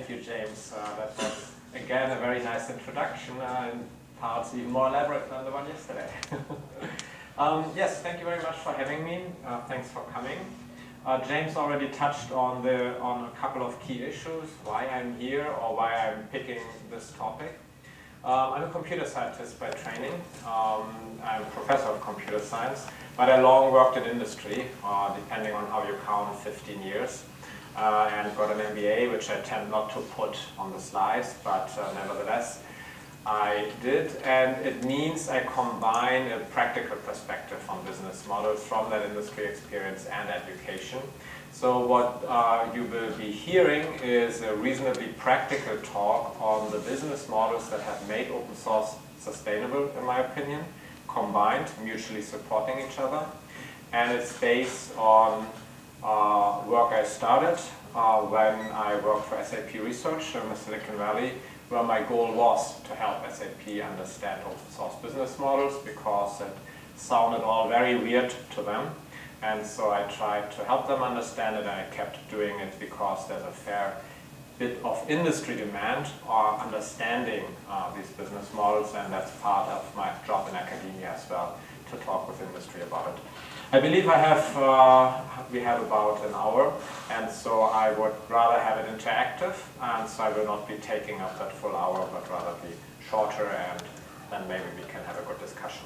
Thank you, James. That was, again, a very nice introduction, and parts even more elaborate than the one yesterday. Yes, thank you very much for having me. Thanks for coming. James already touched on a couple of key issues, why I'm here or why I'm picking this topic. I'm a computer scientist by training. I'm a professor of computer science, but I long worked in industry, depending on how you count, 15 years. And got an MBA, which I tend not to put on the slides, but nevertheless, I did. And it means I combine a practical perspective on business models from that industry experience and education. So what you will be hearing is a reasonably practical talk on the business models that have made open source sustainable, in my opinion, combined, mutually supporting each other. And it's based on work I started when I worked for SAP Research in the Silicon Valley, where my goal was to help SAP understand open source business models because it sounded all very weird to them. And so I tried to help them understand it, and I kept doing it because there's a fair bit of industry demand or understanding these business models, and that's part of my job in academia as well, to talk with industry about it. I believe we have about an hour, and so I would rather have it interactive, and so I will not be taking up that full hour, but rather be shorter, and then maybe we can have a good discussion.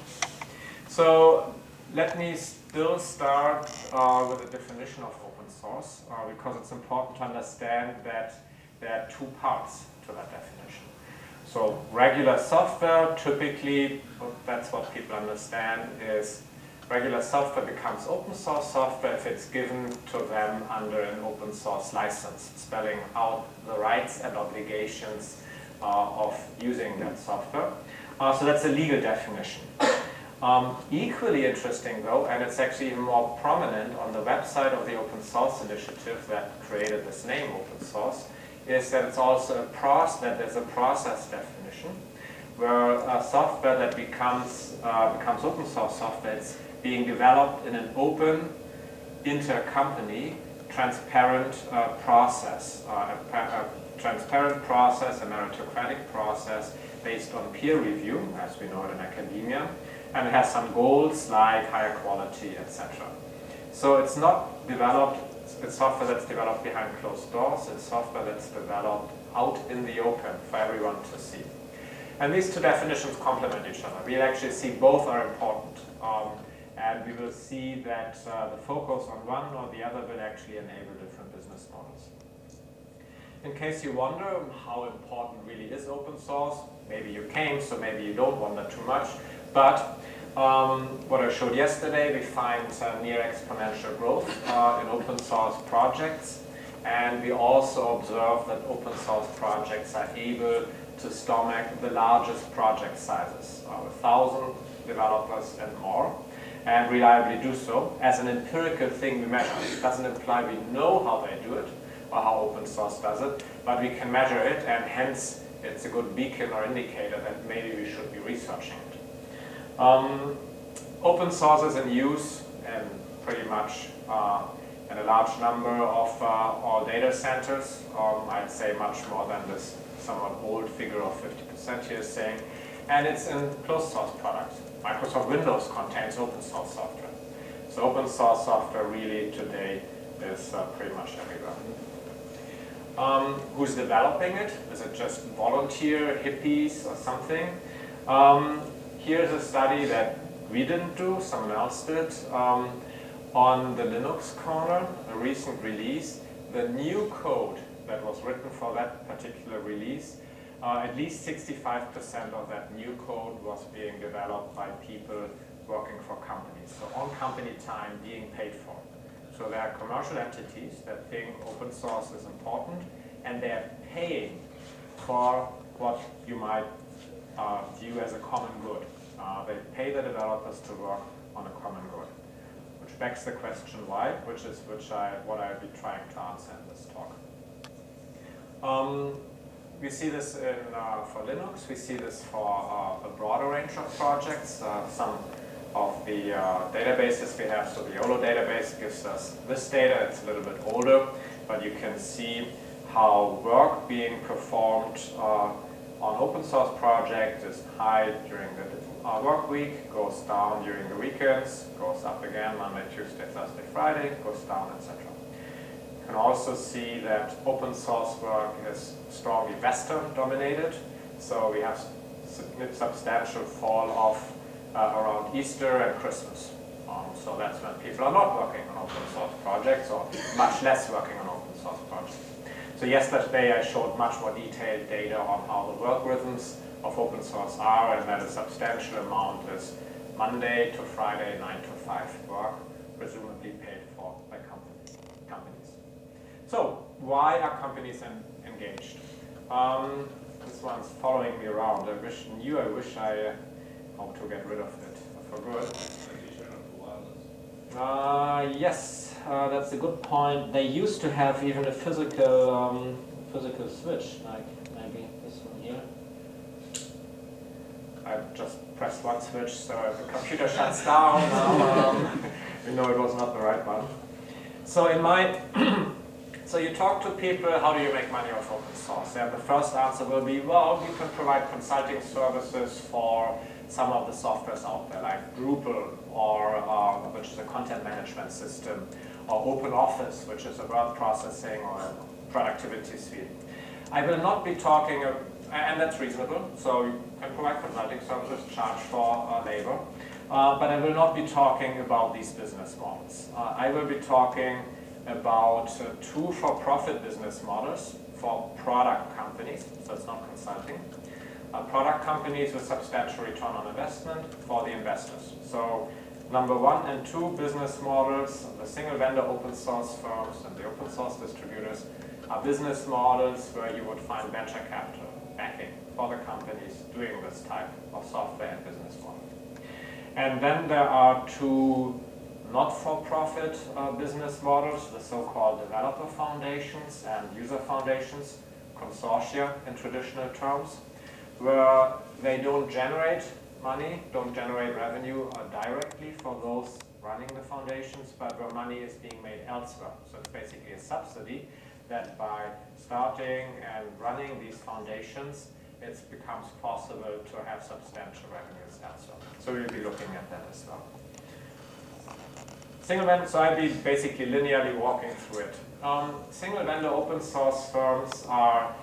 So let me still start with a definition of open source, because it's important to understand that there are two parts to that definition. So regular software, typically, that's what people understand, is regular software becomes open source software if it's given to them under an open source license, spelling out the rights and obligations of using that software. So that's a legal definition. Equally interesting though, and it's actually even more prominent on the website of the Open Source Initiative that created this name, open source, is that it's also there's a process definition where software that becomes open source software is being developed in an open, inter-company, transparent process, a meritocratic process based on peer review, as we know it in academia, and it has some goals like higher quality, etc. So it's not developed, it's software that's developed behind closed doors, it's software that's developed out in the open for everyone to see. And these two definitions complement each other. We'll actually see both are important. And we will see that the focus on one or the other will actually enable different business models. In case you wonder how important really is open source, maybe you came, so maybe you don't wonder too much. But what I showed yesterday, we find near exponential growth in open source projects. And we also observe that open source projects are able to stomach the largest project sizes, 1,000 developers and more, and reliably do so. As an empirical thing we measure. It doesn't imply we know how they do it or how open source does it, but we can measure it, and hence it's a good beacon or indicator that maybe we should be researching it. Open source is in use in pretty much in a large number of all data centers. I'd say much more than this somewhat old figure of 50% here is saying, and it's in closed source products. Microsoft Windows contains open source software. So open source software really today is pretty much everywhere. Who's developing it? Is it just volunteer, hippies or something? Here's a study that we didn't do, someone else did, on the Linux kernel, a recent release. The new code that was written for that particular release, at least 65% of that new code was being developed by people working for companies, so on company time, being paid for. So there are commercial entities that think open source is important, and they're paying for what you might view as a common good. They pay the developers to work on a common good, which begs the question why, which is what I'll be trying to answer in this talk. We see this for Linux, we see this for a broader range of projects. Some of the databases we have, so the YOLO database gives us this data. It's a little bit older, but you can see how work being performed on open source project is high during the work week, goes down during the weekends, goes up again Monday, Tuesday, Thursday, Friday, goes down, etc. You can also see that open source work is strongly Western dominated, so we have substantial fall off around Easter and Christmas. So that's when people are not working on open source projects, or much less working on open source projects. So yesterday I showed much more detailed data on how the work rhythms of open source are, and that a substantial amount is Monday to Friday, 9 to 5 work, presumably paid for by companies. So why are companies engaged? This one's following me around. I wish I hope to get rid of it for good. Yes, that's a good point. They used to have even a physical switch, like maybe this one here. I just pressed one switch, so if the computer shuts down, you know it was not the right one. So so you talk to people, how do you make money off open source? And the first answer will be, well, you can provide consulting services for some of the softwares out there, like Drupal, or which is a content management system, or OpenOffice, which is a word processing or a productivity suite. I will not be talking, and that's reasonable, so you can provide consulting services, charge for labor, but I will not be talking about these business models. I will be talking about two for-profit business models for product companies, so it's not consulting. Product companies with substantial return on investment for the investors. So number 1 and 2 business models, the single vendor open source firms and the open source distributors, are business models where you would find venture capital backing for the companies doing this type of software and business model. And then there are 2 not-for-profit business models, the so-called developer foundations and user foundations, consortia in traditional terms, where they don't generate money, don't generate revenue directly for those running the foundations, but where money is being made elsewhere. So it's basically a subsidy that by starting and running these foundations, it becomes possible to have substantial revenues elsewhere. So we'll be looking at that as well. Single vendor, so I'll be basically linearly walking through it. Single vendor open source firms are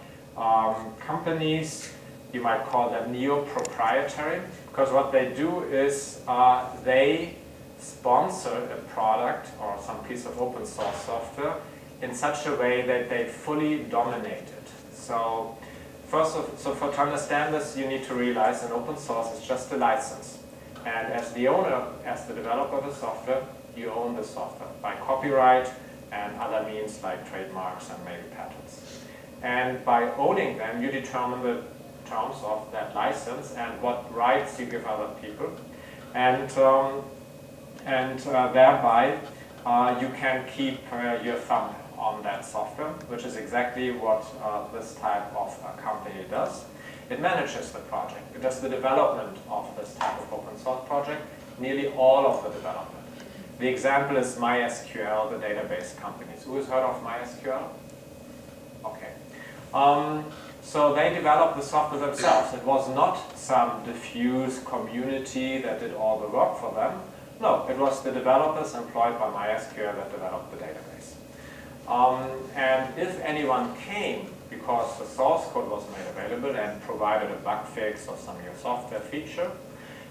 companies, you might call them neo-proprietary, because what they do is they sponsor a product or some piece of open source software in such a way that they fully dominate it. So to understand this, you need to realize an open source is just a license. And as the owner, as the developer of the software, you own the software by copyright and other means like trademarks and maybe patents. And by owning them, you determine the terms of that license and what rights you give other people. And thereby, you can keep your thumb on that software, which is exactly what this type of company does. It manages the project. It does the development of this type of open source project, nearly all of the development. The example is MySQL, the database companies. Who has heard of MySQL? Okay. So they developed the software themselves. It was not some diffuse community that did all the work for them. No, it was the developers employed by MySQL that developed the database. And if anyone came, because the source code was made available and provided a bug fix or some new software feature,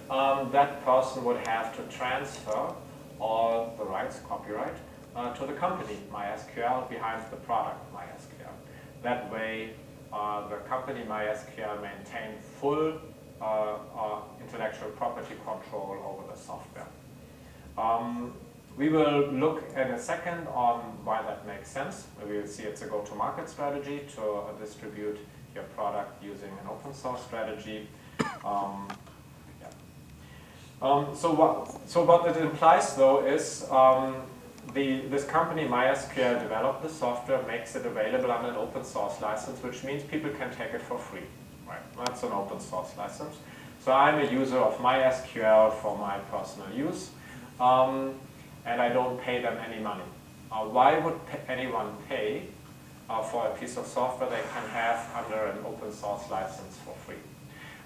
that person would have to transfer all the rights, copyright, to the company, MySQL, behind the product, MySQL. That way, the company MySQL maintained full intellectual property control over the software. We will look in a second on why that makes sense. We will see it's a go-to-market strategy to distribute your product using an open source strategy. So what it implies though is this company MySQL developed the software, makes it available under an open source license, which means people can take it for free. Right? That's an open source license. So I'm a user of MySQL for my personal use, and I don't pay them any money. Why would anyone pay for a piece of software they can have under an open source license for free.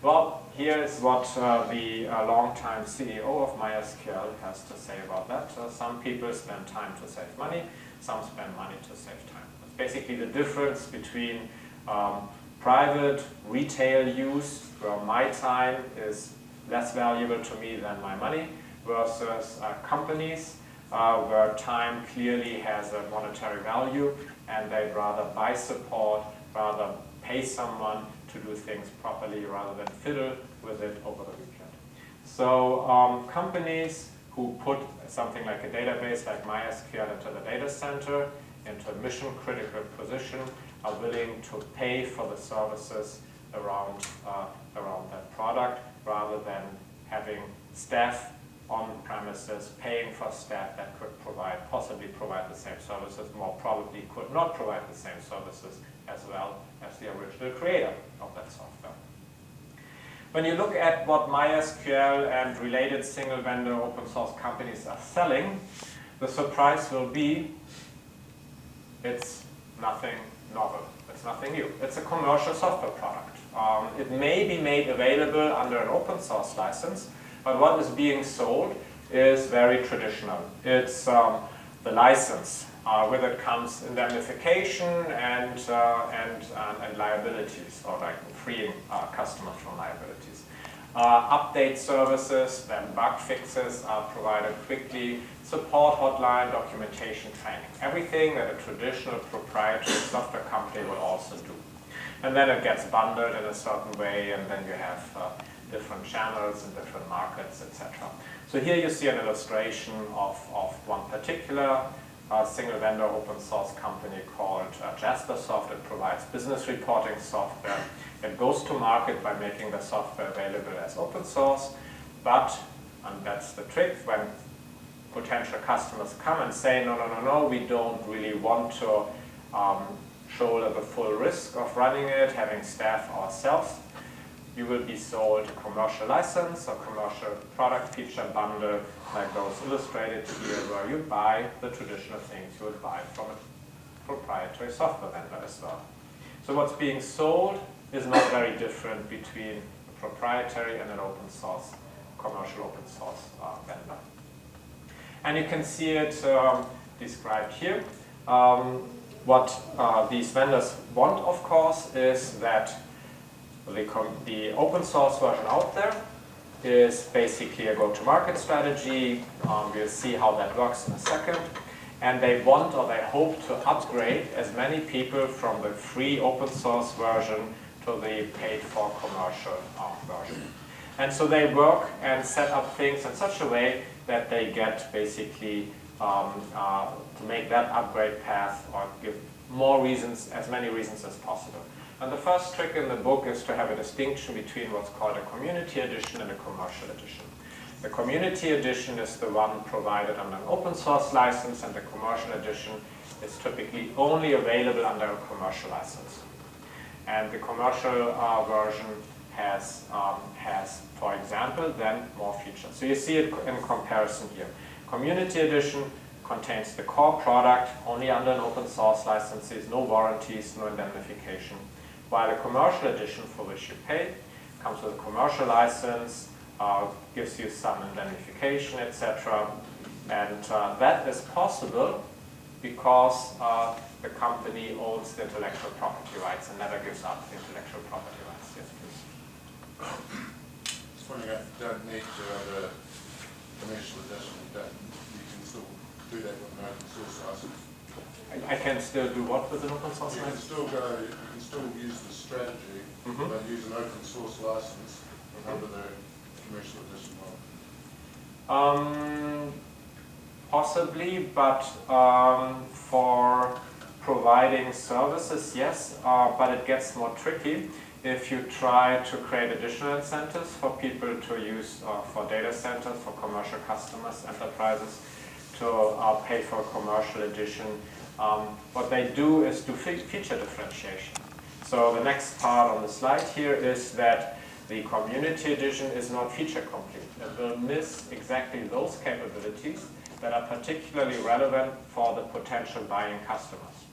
Well, here is what the longtime CEO of MySQL has to say about that. Some people spend time to save money, some spend money to save time. It's basically the difference between private retail use, where my time is less valuable to me than my money, versus companies where time clearly has a monetary value and they'd rather buy support, rather pay someone to do things properly rather than fiddle with it over the weekend. So companies who put something like a database like MySQL into the data center, into a mission critical position, are willing to pay for the services around that product rather than having staff on premises, paying for staff that could possibly provide the same services, more probably could not provide the same services as well as the original creator of that software. When you look at what MySQL and related single vendor open source companies are selling, the surprise will be it's nothing novel. It's nothing new. It's a commercial software product. It may be made available under an open source license, but what is being sold is very traditional. It's the license. With it comes indemnification and liabilities, or like freeing customers from liabilities. Update services, then bug fixes are provided quickly, support hotline, documentation, training. Everything that a traditional proprietary software company will also do. And then it gets bundled in a certain way, and then you have different channels in different markets, etc. So here you see an illustration of one particular single vendor open source company called Jaspersoft. It provides business reporting software. It goes to market by making the software available as open source, but, and that's the trick, when potential customers come and say, no, we don't really want to shoulder the full risk of running it, having staff ourselves, you will be sold a commercial license or commercial product feature bundle like those illustrated here, where you buy the traditional things you would buy from a proprietary software vendor as well. So what's being sold is not very different between a proprietary and an open source, commercial open source vendor. And you can see it described here. What these vendors want, of course, is that the open source version out there is basically a go-to-market strategy. We'll see how that works in a second. And they want, or they hope, to upgrade as many people from the free open source version to the paid-for commercial version. And so they work and set up things in such a way that they get basically to make that upgrade path, or give more reasons, as many reasons as possible. And the first trick in the book is to have a distinction between what's called a community edition and a commercial edition. The community edition is the one provided under an open source license, and the commercial edition is typically only available under a commercial license. And the commercial version has, for example, then more features. So you see it in comparison here. Community edition contains the core product only under an open source license, no warranties, no indemnification. While the commercial edition, for which you pay, comes with a commercial license, gives you some indemnification, etc. And that is possible because the company owns the intellectual property rights and never gives up the intellectual property rights. Yes, please. Just wondering if you don't need to have a commercial edition, you can still do that with an open source license. I can still do what with an open source license? You can still use the strategy, but use an open source license under the commercial edition one. Possibly, but for providing services, yes, but it gets more tricky if you try to create additional incentives for people to use for data centers, for commercial customers, enterprises, to pay for a commercial edition. What they do is do feature differentiation. So the next part on the slide here is that the community edition is not feature complete. It will miss exactly those capabilities that are particularly relevant for the potential buying customers.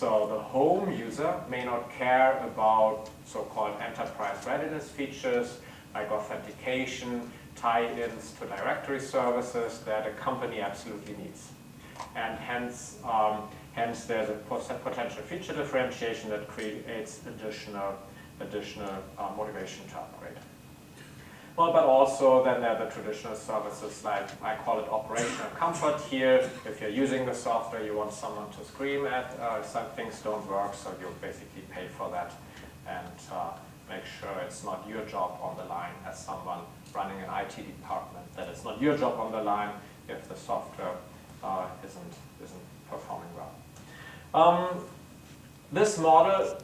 So the home user may not care about so-called enterprise readiness features like authentication, tie-ins to directory services that a company absolutely needs. And hence there's a potential feature differentiation that creates additional motivation to upgrade. Well, but also then there are the traditional services like, I call it operational comfort here. If you're using the software, you want someone to scream at if some things don't work, so you basically pay for that and make sure it's not your job on the line as someone running an IT department, that it's not your job on the line if the software isn't performing well. This model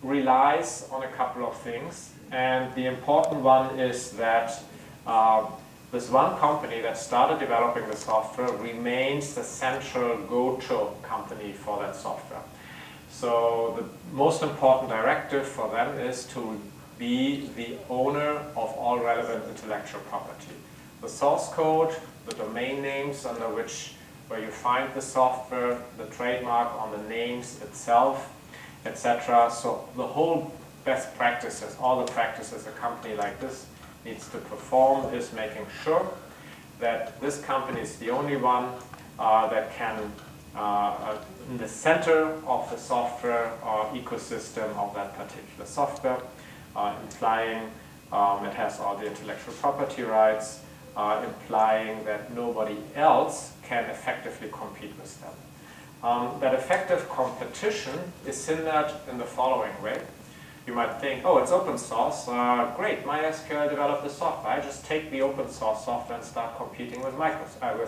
relies on a couple of things, and the important one is that this one company that started developing the software remains the central go-to company for that software. So the most important directive for them is to be the owner of all relevant intellectual property. The source code, the domain names under where you find the software, the trademark on the names itself, etc. So the whole best practices, all the practices a company like this needs to perform is making sure that this company is the only one that can, in the center of the software ecosystem of that particular software, implying it has all the intellectual property rights, implying that nobody else can effectively compete with them. That effective competition is hindered in the following way. You might think, oh, it's open source, great, MySQL developed the software. I just take the open source software and start competing with MySQL.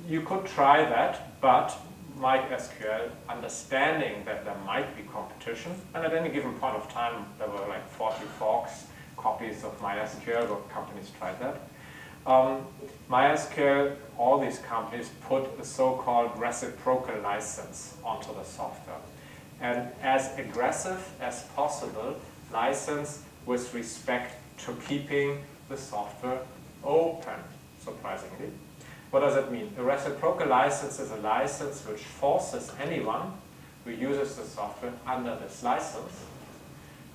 You could try that, but MySQL, understanding that there might be competition, and at any given point of time there were like 40 forks, copies of MySQL, where companies tried that. MySQL, all these companies put a so-called reciprocal license onto the software. And as aggressive as possible, license with respect to keeping the software open, surprisingly. What does it mean? A reciprocal license is a license which forces anyone who uses the software under this license,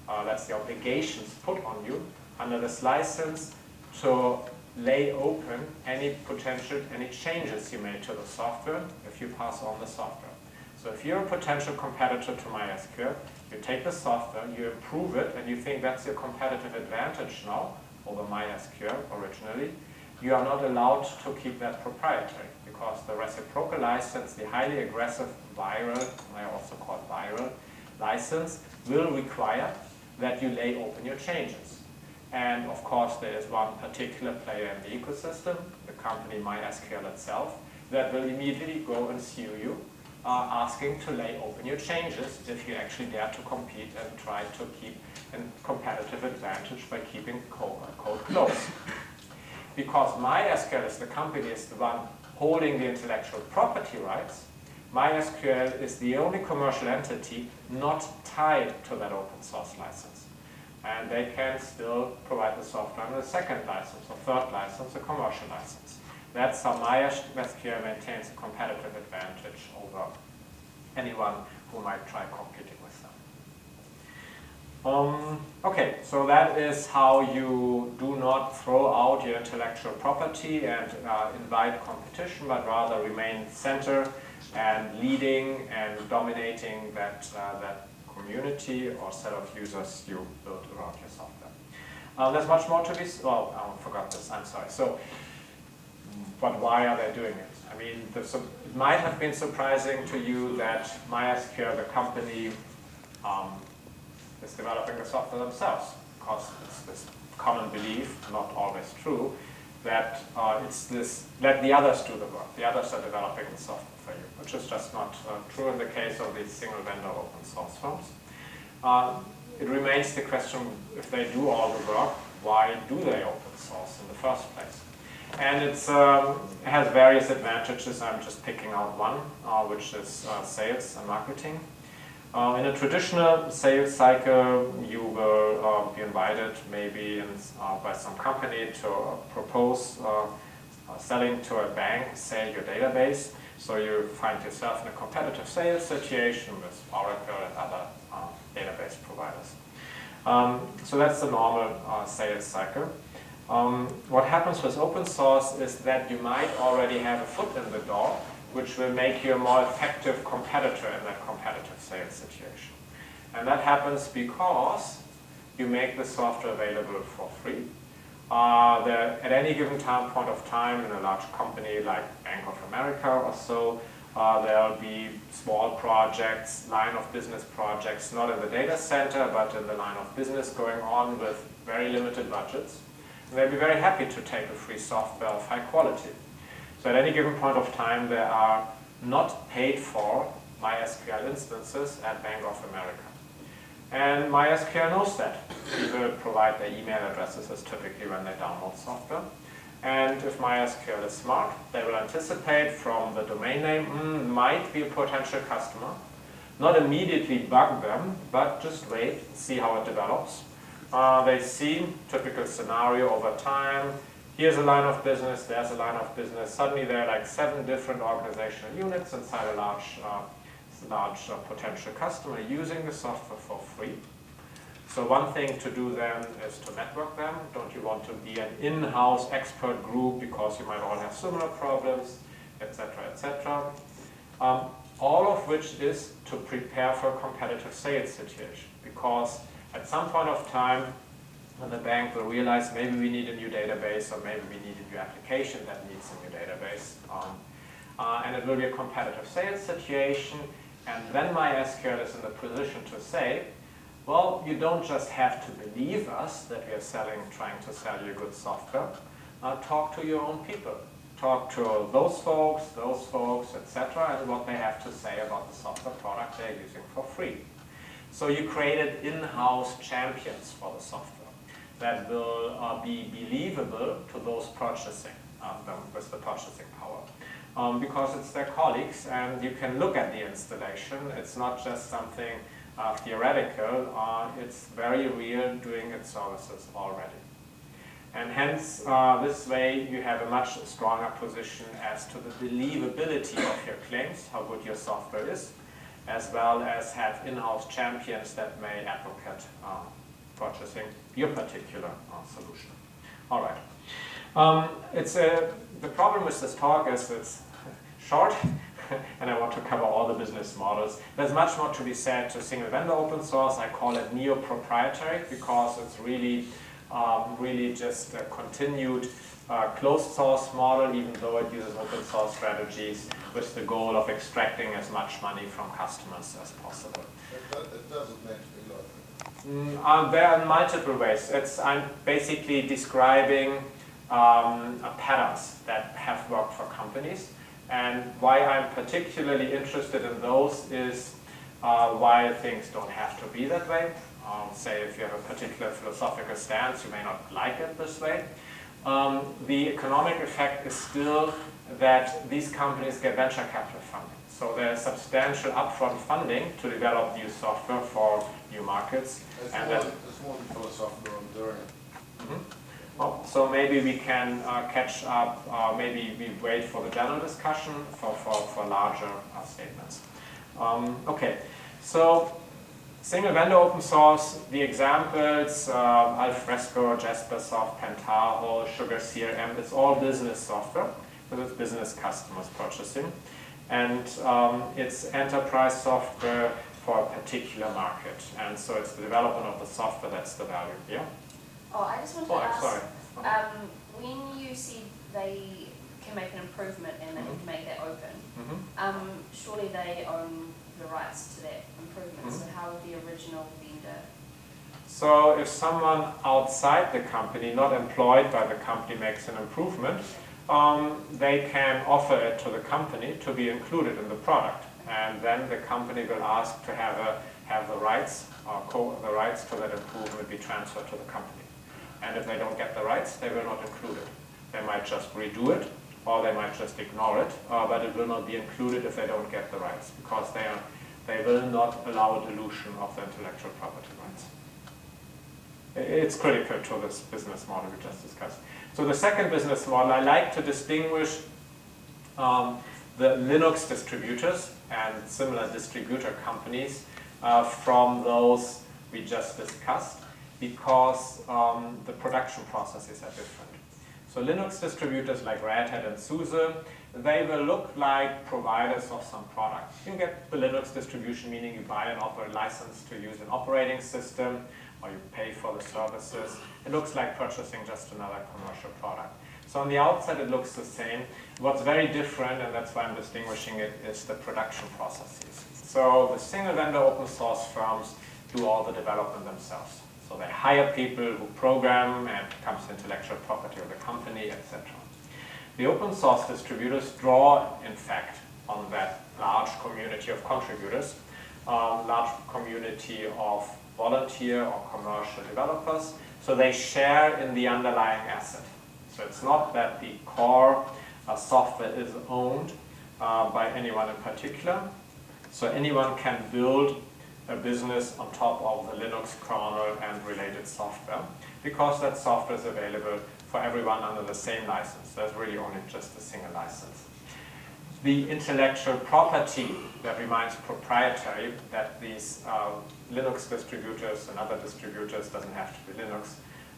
that's the obligations put on you, under this license to lay open any changes you made to the software if you pass on the software. So if you're a potential competitor to MySQL, you take the software, you improve it, and you think that's your competitive advantage now over MySQL originally, you are not allowed to keep that proprietary because the reciprocal license, the highly aggressive viral, I also call it viral, license will require that you lay open your changes. And of course there is one particular player in the ecosystem, the company MySQL itself, that will immediately go and sue you, asking to lay open your changes if you actually dare to compete and try to keep a competitive advantage by keeping code closed. Because MySQL is the company is the one holding the intellectual property rights, MySQL is the only commercial entity not tied to that open source license. And they can still provide the software under a second license or third license, a commercial license. That's how MySQL maintains a competitive advantage over anyone who might try competing with them. Okay, so that is how you do not throw out your intellectual property and invite competition, but rather remain center and leading and dominating that community or set of users you built around your software. There's much more to this. Well, I forgot this, I'm sorry. So, but why are they doing it? I mean, it might have been surprising to you that MySQL, the company, is developing the software themselves, because it's this common belief, not always true, that it's this, let the others do the work. The others are developing the software for you, which is just not true in the case of these single vendor open source firms. It remains the question, if they do all the work, why do they open source in the first place? And it has various advantages. I'm just picking out one, which is sales and marketing. In a traditional sales cycle, you will be invited maybe by some company to propose selling to a bank, say, your database. So you find yourself in a competitive sales situation with Oracle and other database providers. So that's the normal sales cycle. What happens with open source is that you might already have a foot in the door, which will make you a more effective competitor in that competitive sales situation. And that happens because you make the software available for free. At any given point of time in a large company like Bank of America or so, there'll be small projects, line of business projects, not in the data center, but in the line of business going on with very limited budgets. And they'll be very happy to take a free software of high quality. So at any given point of time, there are not paid for MySQL instances at Bank of America. And MySQL knows that. People provide their email addresses as typically when they download software. And if MySQL is smart, they will anticipate from the domain name, might be a potential customer. Not immediately bug them, but just wait, see how it develops. They see typical scenario over time. Here's a line of business, there's a line of business. Suddenly there are like 7 different organizational units inside a large potential customer using the software for free. So one thing to do then is to network them. Don't you want to be an in-house expert group because you might all have similar problems, etc., etc. All of which is to prepare for a competitive sales situation, because at some point of time the bank will realize maybe we need a new database, or maybe we need a new application that needs a new database. And it will be a competitive sales situation, and then MySQL is in the position to say, well, you don't just have to believe us that we are trying to sell you good software. Talk to your own people. Talk to those folks, etc., and what they have to say about the software product they're using for free. So you created in-house champions for the software that will be believable to those purchasing, with the purchasing power. Because it's their colleagues, and you can look at the installation. It's not just something theoretical, it's very real, doing its services already. And hence, this way you have a much stronger position as to the believability of your claims, how good your software is, as well as have in-house champions that may advocate purchasing your particular solution. All right. The problem with this talk is it's short, and I want to cover all the business models. There's much more to be said to single vendor open source. I call it neo-proprietary because it's really just a continued closed source model, even though it uses open source strategies with the goal of extracting as much money from customers as possible. It doesn't mean to be like that. There are multiple ways. I'm basically describing patterns that have worked for companies. And why I'm particularly interested in those is why things don't have to be that way. Say if you have a particular philosophical stance, you may not like it this way. The economic effect is still that these companies get venture capital funding. So there's substantial upfront funding to develop new software for new markets. It's more than philosophical in doing it. Mm-hmm. Well, so maybe we can catch up, maybe we wait for the general discussion for larger statements. Okay, so single vendor open source, the examples, Alfresco, Jaspersoft, Pentaho, Sugar CRM, it's all business software, because it's business customers purchasing. And it's enterprise software for a particular market. And so it's the development of the software that's the value, yeah? Oh, I just wanted to ask, sorry. when you see they can make an improvement and they can make that open, surely they own the rights to that improvement, so how would the original vendor? So if someone outside the company, not employed by the company, makes an improvement, they can offer it to the company to be included in the product. And then the company will ask to have the rights, the rights to that improvement be transferred to the company. And if they don't get the rights, they will not include it. They might just redo it, or they might just ignore it, but it will not be included if they don't get the rights, because they will not allow a dilution of the intellectual property rights. It's critical to this business model we just discussed. So the second business model, I like to distinguish the the Linux distributors and similar distributor companies from those we just discussed, because the production processes are different. So Linux distributors like Red Hat and SUSE, they will look like providers of some product. You get the Linux distribution, meaning you buy an operating license to use an operating system, or you pay for the services. It looks like purchasing just another commercial product. So on the outside it looks the same. What's very different, and that's why I'm distinguishing it, is the production processes. So the single vendor open source firms do all the development themselves. So they hire people who program, and it becomes intellectual property of the company, etc. The open source distributors draw, in fact, on that large community of contributors, large community of volunteer or commercial developers, so they share in the underlying asset. So it's not that the core software is owned by anyone in particular, so anyone can build a business on top of the Linux kernel and related software, because that software is available for everyone under the same license. There's really only just a single license. The intellectual property that remains proprietary, that these Linux distributors and other distributors, doesn't have to be Linux,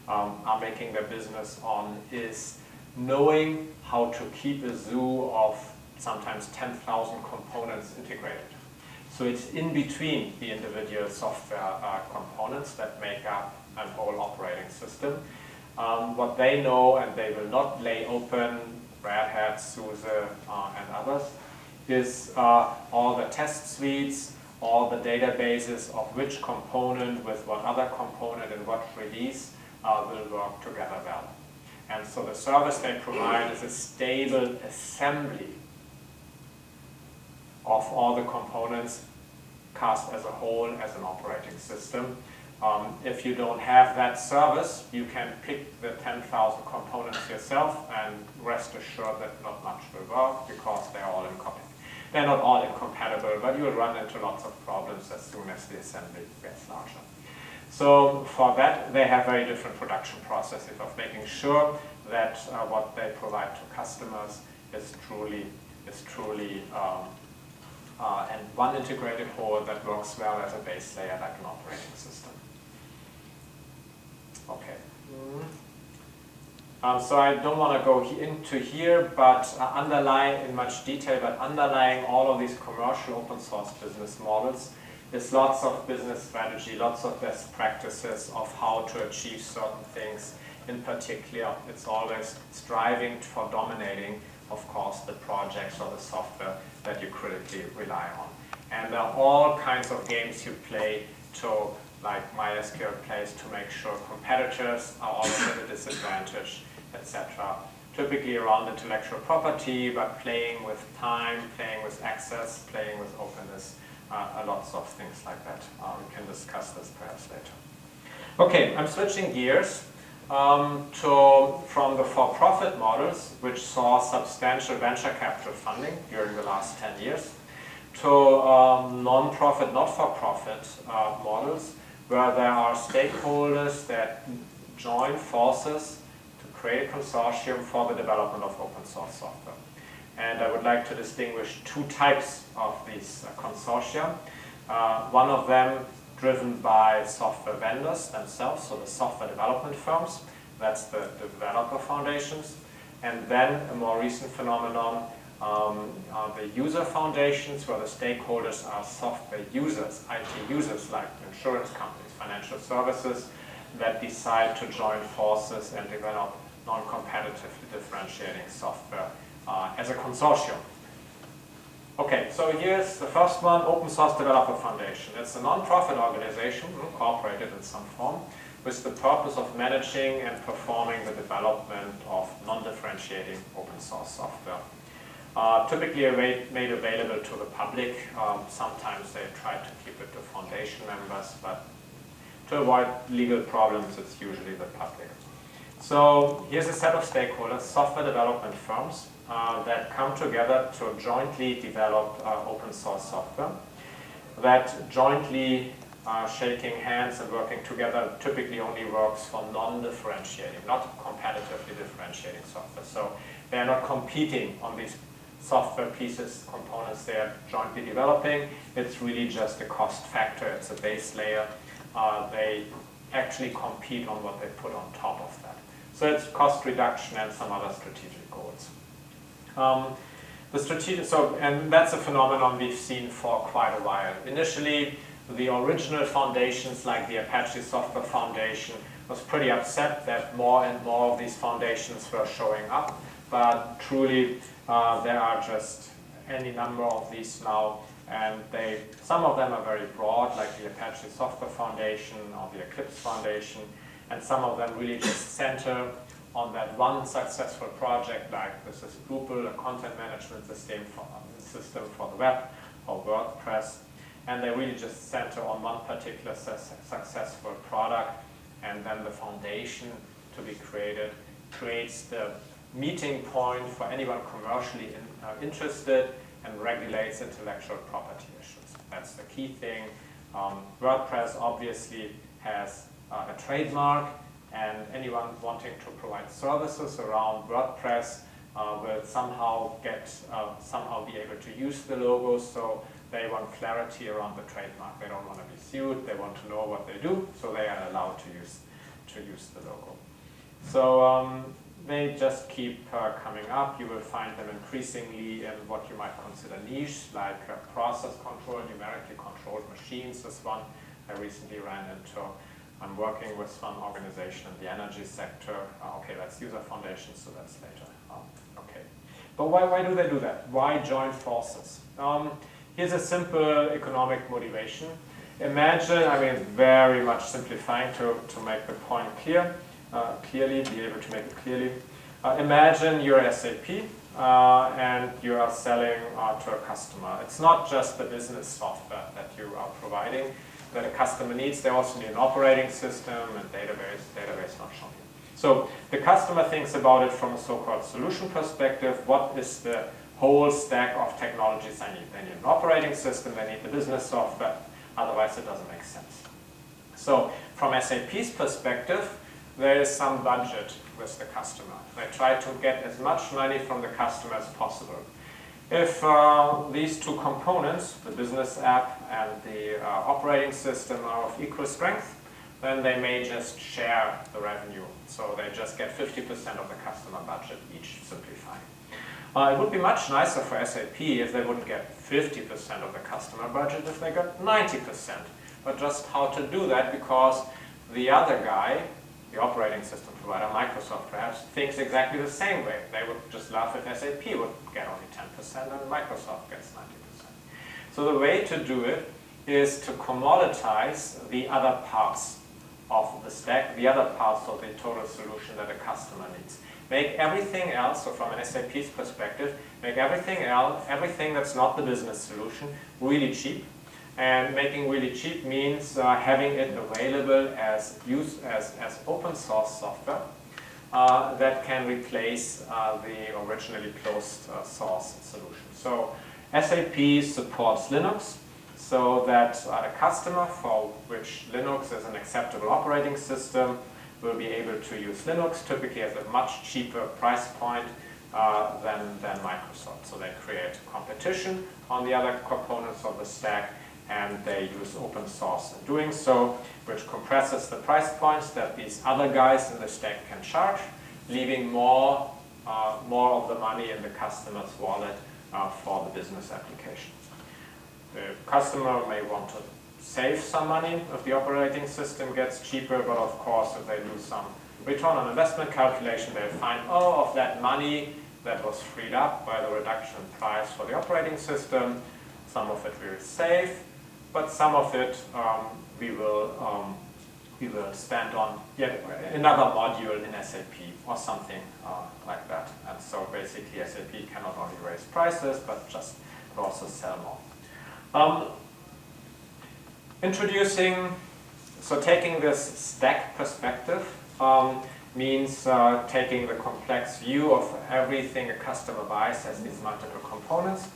are making their business on, is knowing how to keep a zoo of sometimes 10,000 components integrated. So it's in between the individual software components that make up an whole operating system. What they know, and they will not lay open, Red Hat, SUSE, and others, is all the test suites, all the databases of which component with what other component and what release will work together well. And so the service they provide is a stable assembly of all the components cast as a whole as an operating system. If you don't have that service, you can pick the 10,000 components yourself and rest assured that not much will work, because they're all incompatible. They're not all incompatible, but you'll run into lots of problems as soon as the assembly gets larger. So for that, they have very different production processes of making sure that what they provide to customers is truly and one integrated whole that works well as a base layer like an operating system. Okay. So I don't want to go into here, but underlying in much detail, but underlying all of these commercial open source business models is lots of business strategy, lots of best practices of how to achieve certain things. In particular, it's always striving for dominating, of course, the projects or the software that you critically rely on. And there are all kinds of games you play to, like MySQL plays, to make sure competitors are always at a disadvantage, etc. Typically around intellectual property, but playing with time, playing with access, playing with openness, lots of things like that. We can discuss this perhaps later. Okay, I'm switching gears from the for-profit models, which saw substantial venture capital funding during the last 10 years, to non-profit, not-for-profit models, where there are stakeholders that join forces to create a consortium for the development of open source software. And I would like to distinguish two types of these consortia. One of them driven by software vendors themselves, so the software development firms, that's the developer foundations. And then a more recent phenomenon, the user foundations, where the stakeholders are software users, IT users like insurance companies, financial services, that decide to join forces and develop non-competitively differentiating software as a consortium. Okay, so here's the first one, Open Source Developer Foundation. It's a non-profit organization, incorporated in some form, with the purpose of managing and performing the development of non-differentiating open source software. Typically made available to the public. Sometimes they try to keep it to foundation members, but to avoid legal problems, it's usually the public. So here's a set of stakeholders, software development firms, that come together to jointly develop open source software, that jointly shaking hands and working together typically only works for non-differentiating, not competitively differentiating software. So they're not competing on these software pieces, components they are jointly developing. It's really just a cost factor. It's a base layer. They actually compete on what they put on top of that. So it's cost reduction and some other strategic goals. And that's a phenomenon we've seen for quite a while. Initially, the original foundations like the Apache Software Foundation was pretty upset that more and more of these foundations were showing up. But truly, there are just any number of these now, and some of them are very broad, like the Apache Software Foundation or the Eclipse Foundation, and some of them really just center on that one successful project, like this is Drupal, a content management system for the web, or WordPress, and they really just center on one particular successful product, and then the foundation to be created creates the meeting point for anyone commercially interested and regulates intellectual property issues. That's the key thing. WordPress obviously has a trademark, and anyone wanting to provide services around WordPress will somehow be able to use the logo, so they want clarity around the trademark. They don't want to be sued, they want to know what they do, so they are allowed to use the logo. So they just keep coming up. You will find them increasingly in what you might consider niche, like process control, numerically controlled machines. This one I recently ran into. I'm working with one organization in the energy sector. Okay, that's user foundations, so that's later. Okay, but why do they do that? Why join forces? Here's a simple economic motivation. Imagine, I mean, very much simplifying to make the point clearly, be able to make it clearly. Imagine you're SAP and you are selling to a customer. It's not just the business software that you are providing that a customer needs. They also need an operating system and database not shown here. So the customer thinks about it from a so-called solution perspective. What is the whole stack of technologies I need? They need an operating system, they need the business software, otherwise it doesn't make sense. So from SAP's perspective, there is some budget with the customer. They try to get as much money from the customer as possible. If these two components, the business app and the operating system, are of equal strength, then they may just share the revenue. So they just get 50% of the customer budget each, simplifying. It would be much nicer for SAP if they wouldn't get 50% of the customer budget, if they got 90%. But just how to do that, because the other guy, the operating system provider, Microsoft perhaps, thinks exactly the same way. They would just laugh if SAP would get only 10% and Microsoft gets 90%. So the way to do it is to commoditize the other parts of the stack, the other parts of the total solution that a customer needs. Make everything else, so from an SAP's perspective, make everything else, everything that's not the business solution, really cheap. And making really cheap means having it available as open source software that can replace the originally closed source solution. So SAP supports Linux, so that a customer for which Linux is an acceptable operating system will be able to use Linux, typically at a much cheaper price point than Microsoft. So they create competition on the other components of the stack, and they use open source in doing so, which compresses the price points that these other guys in the stack can charge, leaving more of the money in the customer's wallet for the business application. The customer may want to save some money if the operating system gets cheaper, but of course if they do some return on investment calculation, they'll find, oh, of that money that was freed up by the reduction in price for the operating system, some of it we will save, but some of it we will spend on yet another module in SAP or something like that. And so basically SAP cannot only raise prices, but just also sell more. Taking this stack perspective means taking the complex view of everything a customer buys as these multiple components.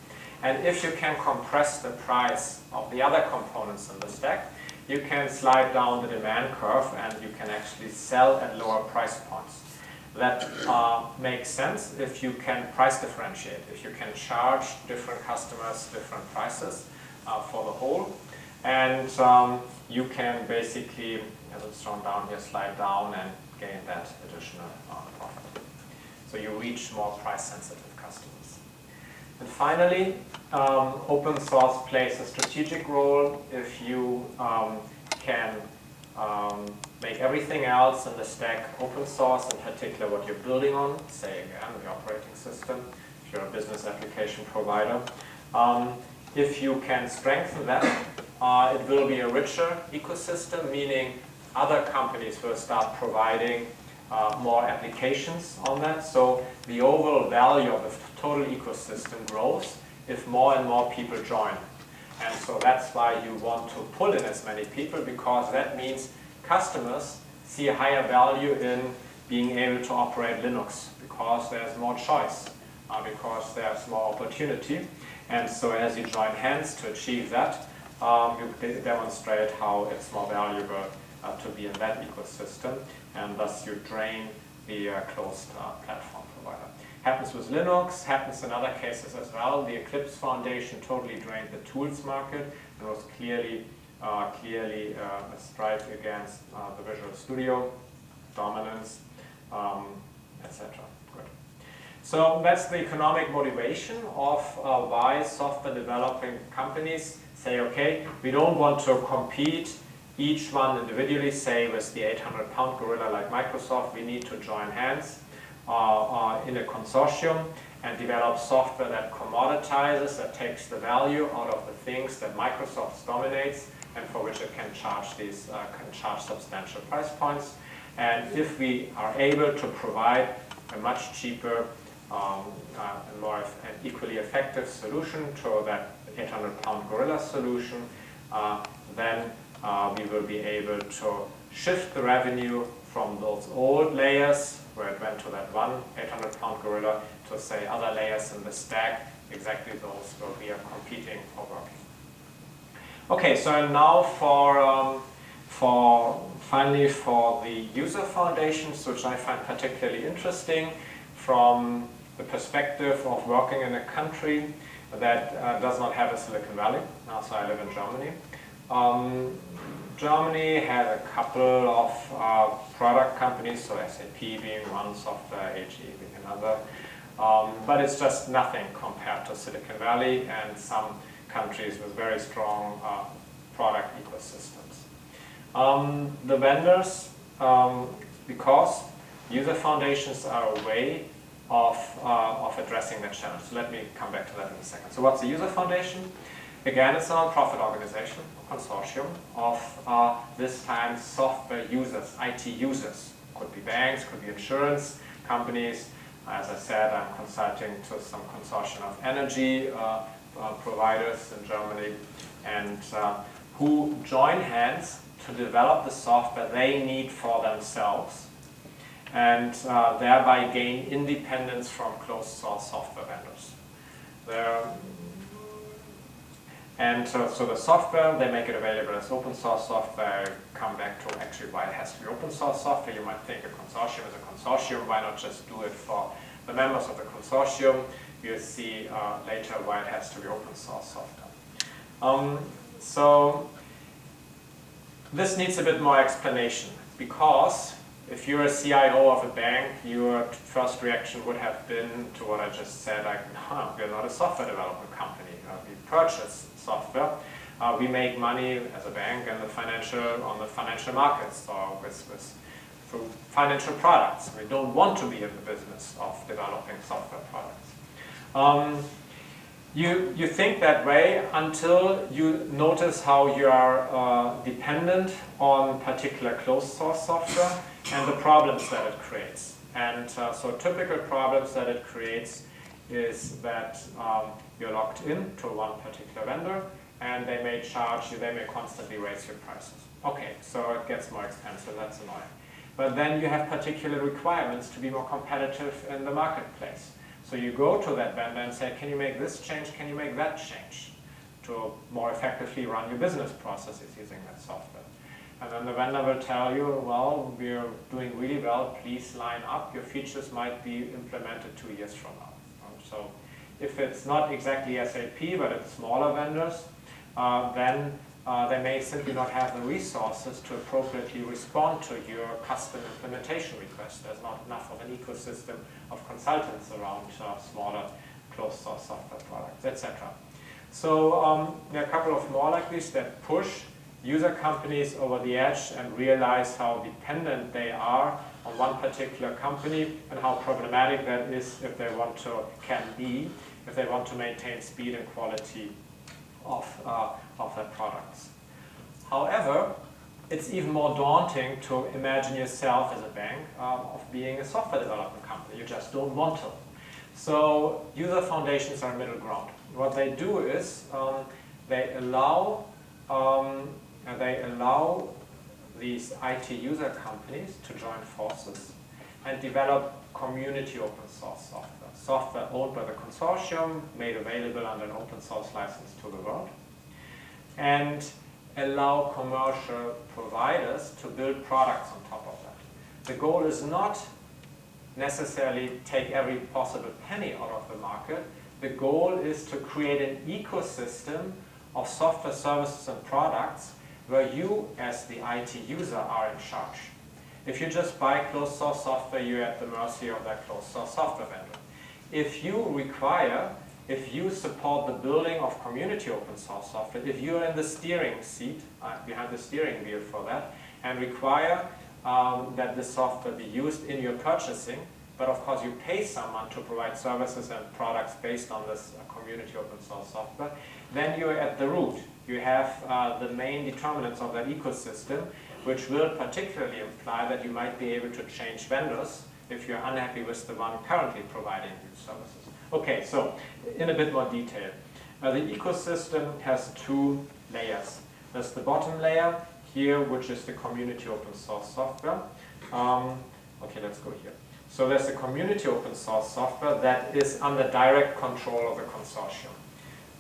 And if you can compress the price of the other components in the stack, you can slide down the demand curve and you can actually sell at lower price points. that makes sense if you can price differentiate, if you can charge different customers different prices for the whole. And you can basically, as it's shown down here, slide down and gain that additional profit. So you reach more price-sensitive customers. And finally, open source plays a strategic role if you can make everything else in the stack open source, in particular what you're building on, say again, the operating system, if you're a business application provider. If you can strengthen that, it will be a richer ecosystem, meaning other companies will start providing more applications on that. So the overall value of the total ecosystem grows if more and more people join. And so that's why you want to pull in as many people, because that means customers see a higher value in being able to operate Linux, because there's more choice, because there's more opportunity. And so as you join hands to achieve that, you demonstrate how it's more valuable to be in that ecosystem, and thus you drain the closed platform provider. Happens with Linux, happens in other cases as well. The Eclipse Foundation totally drained the tools market and was clearly a strike against the Visual Studio dominance, etc. Good. So that's the economic motivation of why software developing companies say, okay, we don't want to compete each one individually, say with the 800-pound gorilla like Microsoft. We need to join hands in a consortium and develop software that commoditizes, that takes the value out of the things that Microsoft dominates and for which it can charge substantial price points. And if we are able to provide a much cheaper and more and equally effective solution to that 800-pound gorilla solution, then we will be able to shift the revenue from those old layers where it went to that one 800-pound gorilla to, say, other layers in the stack, exactly those where we are competing or working. Okay, so now finally for the user foundations, which I find particularly interesting from the perspective of working in a country that does not have a Silicon Valley. So I live in Germany. Germany has a couple of product companies, so SAP being one, Software AG being another, but it's just nothing compared to Silicon Valley and some countries with very strong product ecosystems. The vendors, because user foundations are a way of addressing that challenge. So let me come back to that in a second. So what's a user foundation? Again, it's a non-profit organization, a consortium of this time software users, IT users. Could be banks, could be insurance companies. As I said, I'm consulting to some consortium of energy providers in Germany, and who join hands to develop the software they need for themselves, and thereby gain independence from closed source software vendors. So the software, they make it available as open source software. Come back to actually why it has to be open source software. You might think a consortium is a consortium, why not just do it for the members of the consortium? You'll see later why it has to be open source software. So this needs a bit more explanation, because if you're a CIO of a bank, your first reaction would have been to what I just said, like, no, we're not a software development company. We purchase software. We make money as a bank on the financial markets or through financial products. We don't want to be in the business of developing software products. You think that way until you notice how you are dependent on particular closed source software and the problems that it creates. And so typical problems that it creates is that you're locked in to one particular vendor, and they may charge you, they may constantly raise your prices. Okay, so it gets more expensive, that's annoying. But then you have particular requirements to be more competitive in the marketplace. So you go to that vendor and say, can you make this change, can you make that change to more effectively run your business processes using that software? And then the vendor will tell you, well, we're doing really well, please line up. Your features might be implemented 2 years from now. So if it's not exactly SAP, but it's smaller vendors, then they may simply not have the resources to appropriately respond to your custom implementation request. There's not enough of an ecosystem of consultants around smaller closed source software products, etc. So there are a couple of more like this that push user companies over the edge and realize how dependent they are on one particular company and how problematic that is if they want to, if they want to maintain speed and quality of their products. However, it's even more daunting to imagine yourself as a bank of being a software development company. You just don't want to. So user foundations are middle ground. What they do is they allow these IT user companies to join forces and develop community open source software. Software owned by the consortium, made available under an open source license to the world, and allow commercial providers to build products on top of that. The goal is not necessarily take every possible penny out of the market. The goal is to create an ecosystem of software services and products where you, as the IT user, are in charge. If you just buy closed source software, you're at the mercy of that closed source software vendor. If you support the building of community open source software, if you're in the steering seat, behind the steering wheel for that, and require that the software be used in your purchasing, but of course you pay someone to provide services and products based on this community open source software, then you're at the root. You have the main determinants of that ecosystem, which will particularly imply that you might be able to change vendors if you're unhappy with the one currently providing these services. Okay, so in a bit more detail. The ecosystem has 2 layers. There's the bottom layer here, which is the community open source software. Okay, let's go here. So there's the community open source software that is under direct control of the consortium.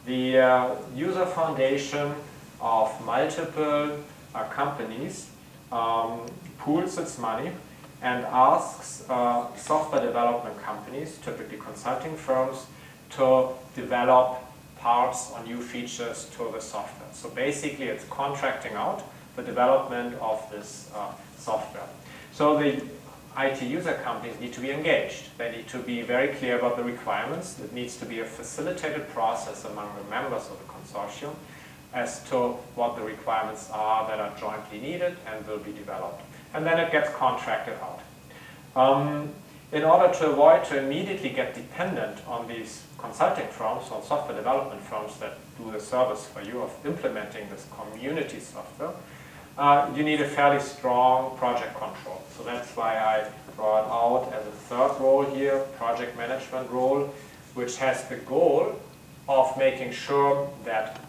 The user foundation of multiple companies pools its money and asks software development companies, typically consulting firms, to develop parts or new features to the software. So basically it's contracting out the development of this software. So the IT user companies need to be engaged. They need to be very clear about the requirements. It needs to be a facilitated process among the members of the consortium as to what the requirements are that are jointly needed and will be developed. And then it gets contracted out. In order to avoid to immediately get dependent on these consulting firms or software development firms that do the service for you of implementing this community software, you need a fairly strong project control. So that's why I brought out as a third role here, project management role, which has the goal of making sure that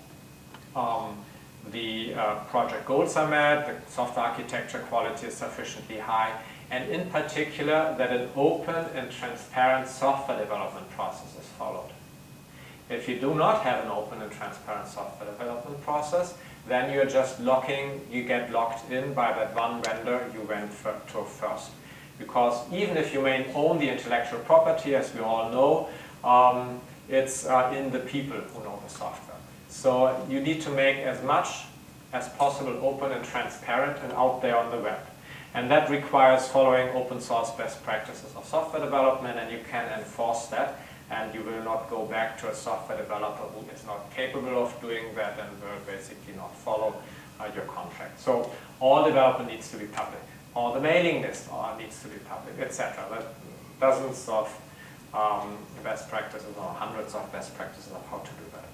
the project goals are met, the software architecture quality is sufficiently high, and in particular that an open and transparent software development process is followed. If you do not have an open and transparent software development process, then you're just you get locked in by that one vendor you went to first. Because even if you may own the intellectual property, as we all know, it's in the people who know the software. So you need to make as much as possible open and transparent and out there on the web. And that requires following open source best practices of software development, and you can enforce that, and you will not go back to a software developer who is not capable of doing that and will basically not follow your contract. So all development needs to be public. All the mailing list needs to be public, etc. Dozens of best practices or hundreds of best practices of how to do that.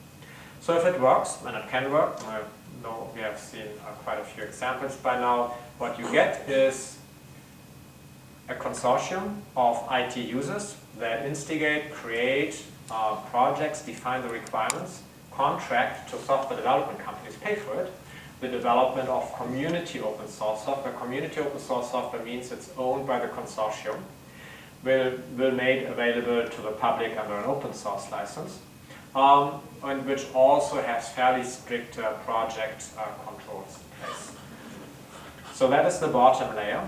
So if it works, and it can work, I know we have seen quite a few examples by now, what you get is a consortium of IT users that instigate, create projects, define the requirements, contract to software development companies, pay for it, the development of community open source software. Community open source software means it's owned by the consortium, will made available to the public under an open source license, and which also has fairly strict project controls in place. So that is the bottom layer.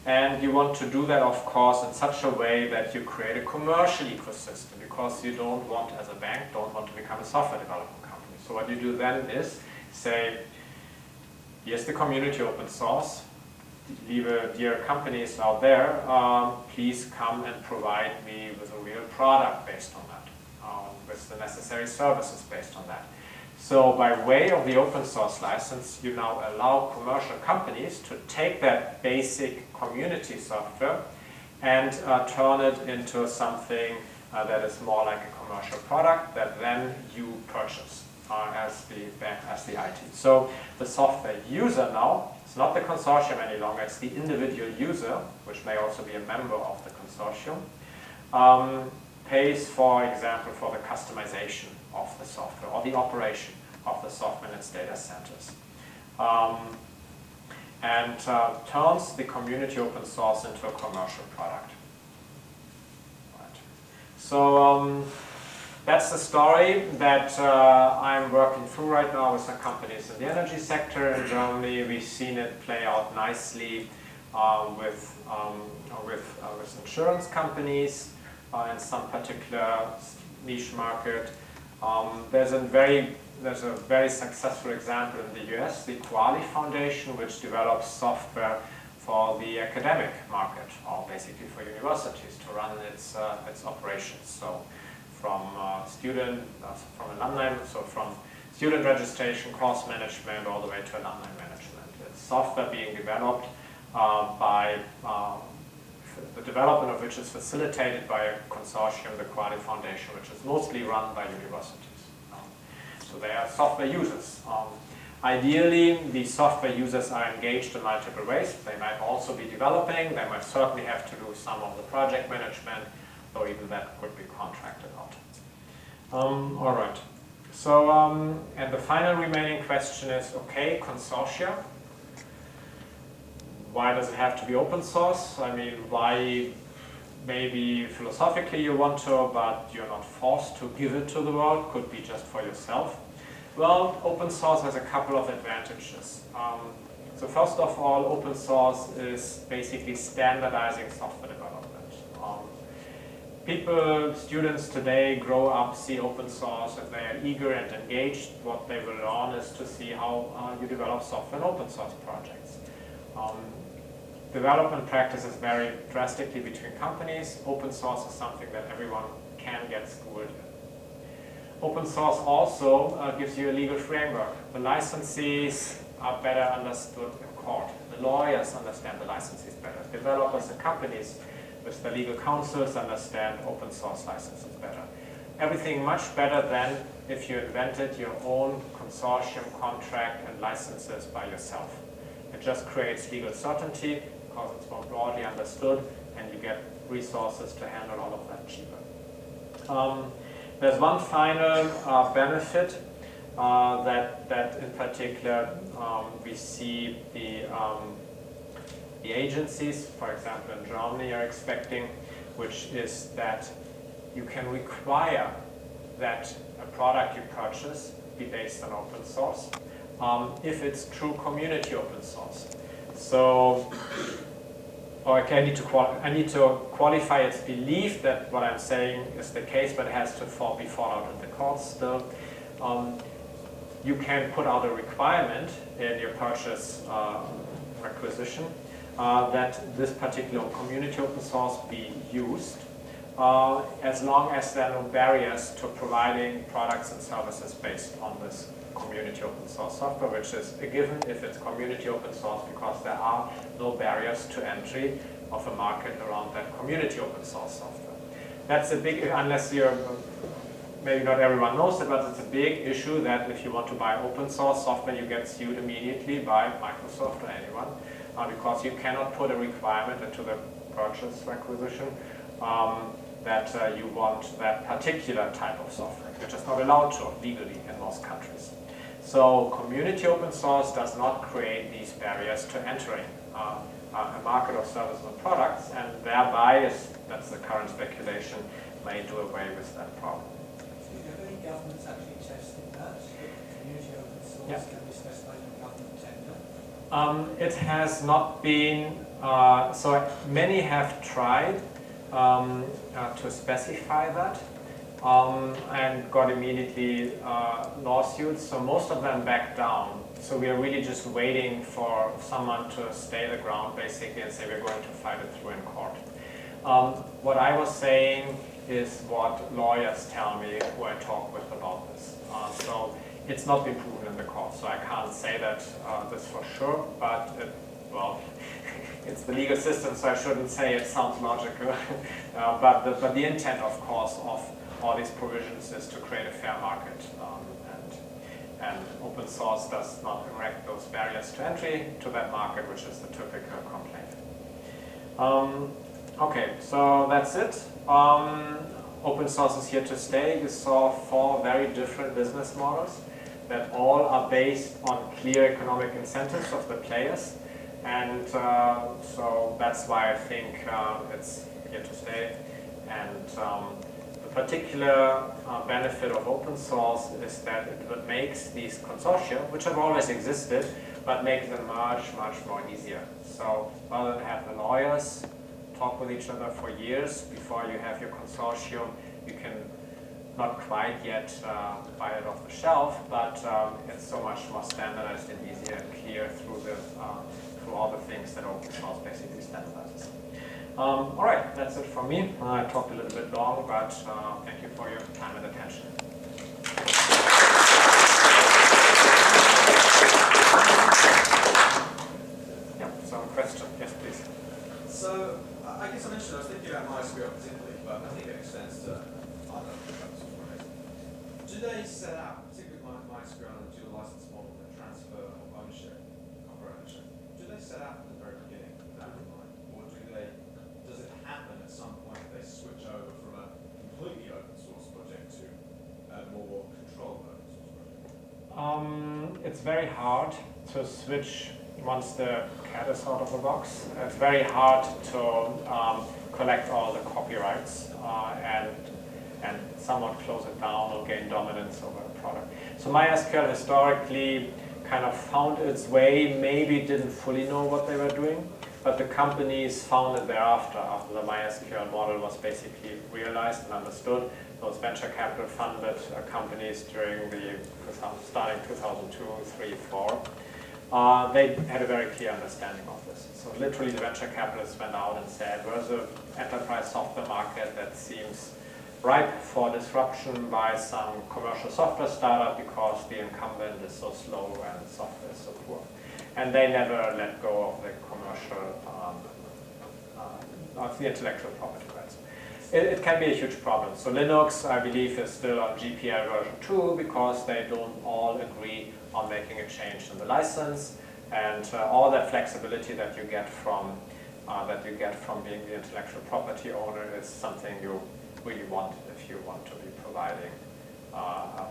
And you want to do that, of course, in such a way that you create a commercial ecosystem, because you don't want, as a bank, don't want to become a software development company. So what you do then is say, here's the community open source. Liebe dear companies out there, please come and provide me with a real product based on that, with the necessary services based on that. So by way of the open source license, you now allow commercial companies to take that basic community software and turn it into something that is more like a commercial product that then you purchase as the IT. So the software user now, it's not the consortium any longer, it's the individual user, which may also be a member of the consortium, pays, for example, for the customization of the software or the operation of the software in its data centers. And turns the community open source into a commercial product. Right. So that's the story that I'm working through right now with some companies in the energy sector in Germany. We've seen it play out nicely with insurance companies in some particular niche market. There's a very successful example in the US, the Wellington Foundation, which develops software for the academic market, or basically for universities to run its operations. So from from alumni, so from student registration, course management, all the way to alumni management. It's software being developed by the development of which is facilitated by a consortium, the Wellington Foundation, which is mostly run by universities. So they are software users. Ideally, the software users are engaged in multiple ways. They might also be developing. They might certainly have to do some of the project management, though even that could be contracted out. All right. So, and the final remaining question is, okay, consortia. Why does it have to be open source? I mean, why? Maybe philosophically you want to, but you're not forced to give it to the world. Could be just for yourself. Well, open source has a couple of advantages. So first of all, open source is basically standardizing software development. Students today grow up, see open source, if they are eager and engaged, what they will learn is to see how you develop software in open source projects. Development practices vary drastically between companies. Open source is something that everyone can get schooled in. Open source also gives you a legal framework. The licensees are better understood in court. The lawyers understand the licensees better. Developers and companies with the legal counsels understand open source licenses better. Everything much better than if you invented your own consortium contract and licenses by yourself. It just creates legal certainty because it's more broadly understood and you get resources to handle all of that cheaper. There's one final benefit that in particular we see the agencies, for example in Germany, are expecting, which is that you can require that a product you purchase be based on open source if it's true community open source. So, I need to qualify its belief that what I'm saying is the case, but it has to be fought out in the courts still. You can put out a requirement in your purchase requisition that this particular community open source be used as long as there are no barriers to providing products and services based on this community open source software, which is a given if it's community open source because there are no barriers to entry of a market around that community open source software. That's a big, unless you're, maybe not everyone knows it, but it's a big issue that if you want to buy open source software, you get sued immediately by Microsoft or anyone because you cannot put a requirement into the purchase requisition that you want that particular type of software. You're just not allowed to legally in most countries. So community open source does not create these barriers to entering a market of services and products, and thereby, that's the current speculation, may do away with that problem. Have any governments actually tested that? Community open source can be specified in government tender? It has not been, so many have tried to specify that and got immediately lawsuits, so most of them backed down. So we are really just waiting for someone to stay the ground basically and say we're going to fight it through in court. What I was saying is what lawyers tell me who I talk with about this. So it's not been proven in the court, so I can't say that this for sure, but well, it's the legal system, so I shouldn't say it sounds logical. But the intent, of course, of all these provisions is to create a fair market, and open source does not erect those barriers to entry to that market, which is the typical complaint. Okay, so that's it. Open source is here to stay. You saw 4 very different business models that all are based on clear economic incentives of the players. And so that's why I think it's here to stay. And the particular benefit of open source is that it makes these consortia, which have always existed, but makes them much, much more easier. So rather than have the lawyers talk with each other for years before you have your consortium, you can not quite yet buy it off the shelf, but it's so much more standardized and easier and clear through all the things that open source basically standardizes. All right, that's it from me. I talked a little bit long, but thank you for your time and attention. Yeah, some question. Yes, please. So, I guess I'm interested, I was thinking about MySQL particularly, but I think it extends to other open source projects. Do they set out, particularly MySQL and the dual license model, the transfer of ownership, copyright ownership, do they set out from the very beginning with that in mind? Or does it happen at some point that they switch over from a completely open source project to a more controlled open source project? It's very hard to switch once the cat is out of the box. It's very hard to collect all the copyrights and somewhat close it down or gain dominance over a product. So MySQL historically kind of found its way, maybe didn't fully know what they were doing, but the companies founded thereafter, after the MySQL model was basically realized and understood. Those venture capital funded companies during starting 2002, 3, 4, they had a very clear understanding of this. So literally the venture capitalists went out and said, there's an enterprise software market that seems ripe for disruption by some commercial software startup because the incumbent is so slow and software is so poor. And they never let go of the commercial, of the intellectual property rights. It can be a huge problem. So Linux, I believe, is still on GPL version 2 because they don't all agree on making a change in the license, and all that flexibility that you get from being the intellectual property owner is something you really want if you want to be providing a